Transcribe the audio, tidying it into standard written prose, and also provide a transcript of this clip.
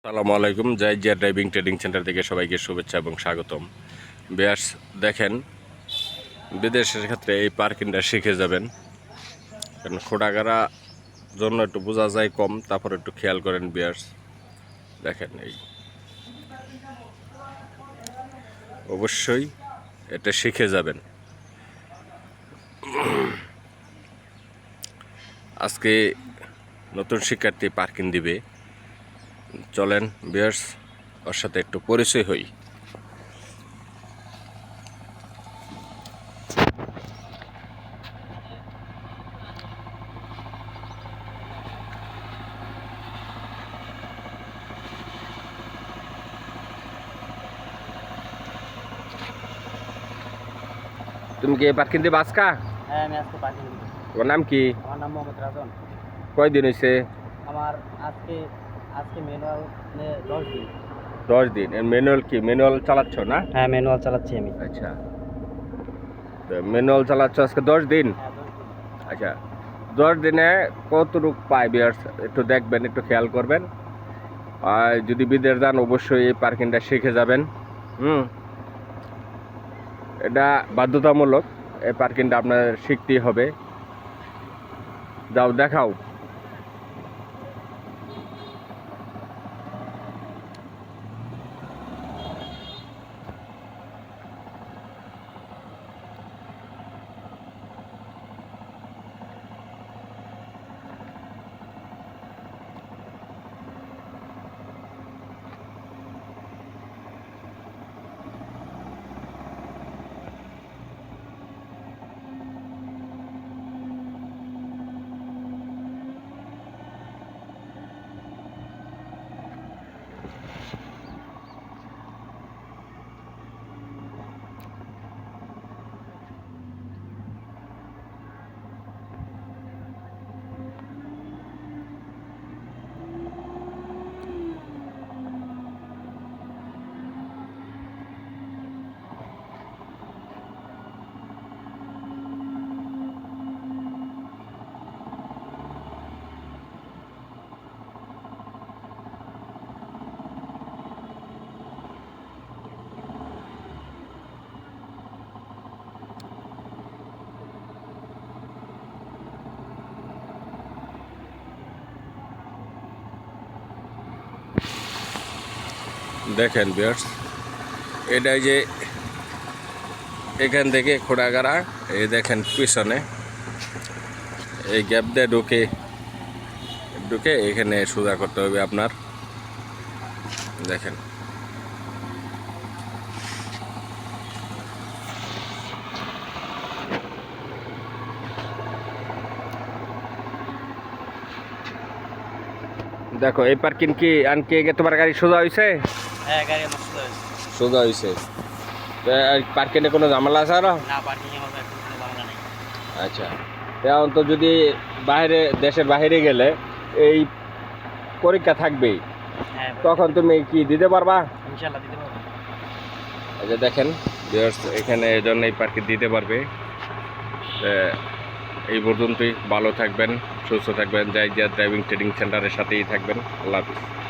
আসসালামু আলাইকুম। জয় Zia driving training centre থেকে সবাইকে শুভেচ্ছা এবং স্বাগতম। বিয়ার্স, দেখেন, বিদেশের ক্ষেত্রে এই পার্কিংটা শিখে যাবেন, কারণ খোটাগাড়া জন্য একটু বোঝা যায় কম, তারপর একটু খেয়াল করেন বিয়ার্স। দেখেন, এই অবশ্যই এটা শিখে যাবেন। আজকে নতুন শিক্ষার্থী পার্কিং দিবে, চলেন বিয়ার্স ওর সাথে একটু পরিচয় হই। তুমি কি পার্কিং দিবে আজকা? হ্যাঁ, আমি আজকে পার্কিং দিব। তোমার নাম কি? আমার নাম মোহাম্মদ রাজন। কয়দিন হয়েছে? আমার আজকে আজকে ম্যানুয়াল 10 দিন। 10 দিন। ম্যানুয়াল কি ম্যানুয়াল চালাচ্ছ না? হ্যাঁ, ম্যানুয়াল চালাচ্ছি আমি। আচ্ছা, তো ম্যানুয়াল চালাচ্ছ আজকে 10 দিন। হ্যাঁ, 10 দিন। আচ্ছা, 10 দিনে কতটুক পায় বিয়ার্স একটু দেখবেন, একটু খেয়াল করবেন। আর যদি বিদেশ যান অবশ্যই এই পার্কিংটা শিখে যাবেন। এটা বাধ্যতামূলক, এই পার্কিংটা আপনার শিখতেই হবে। যাও দেখাও। দেখেন বিয়ার্স, এটাই যে এখান থেকে খোড়াগাড়া, এই দেখেন পিছনে এই গ্যাপ দিয়ে ঢুকে ঢুকে এখানে সোজা করতে হবে আপনার। দেখেন, দেখো এই পার্কিং কি আনকে তোমার গাড়ি সোজা হয়েছে? হ্যাঁ, গাড়ি আমার সোজা হয়েছে। সোজা হয়েছে। পার্কিংয়ে কোনো ঝামেলা আছে আরো? না, পার্কিং এ আমার এখন কোনো ঝামেলা নেই। আচ্ছা, এখন তো যদি বাইরে, দেশের বাইরে গেলে এই পরীক্ষা থাকবেই, হ্যাঁ, তখন তুমি কি দিতে পারবা? ইনশাআল্লাহ দিতে পারবো। আচ্ছা দেখেন ভিউয়ার্স, এখানে এই জন্য এই পার্কে দিতে পারবে। এই পর্যন্তই। ভালো থাকবেন, সুস্থ থাকবেন, জয় জিয়া ড্রাইভিং ট্রেনিং সেন্টারের সাথেই থাকবেন। আল্লাহ হাফিজ।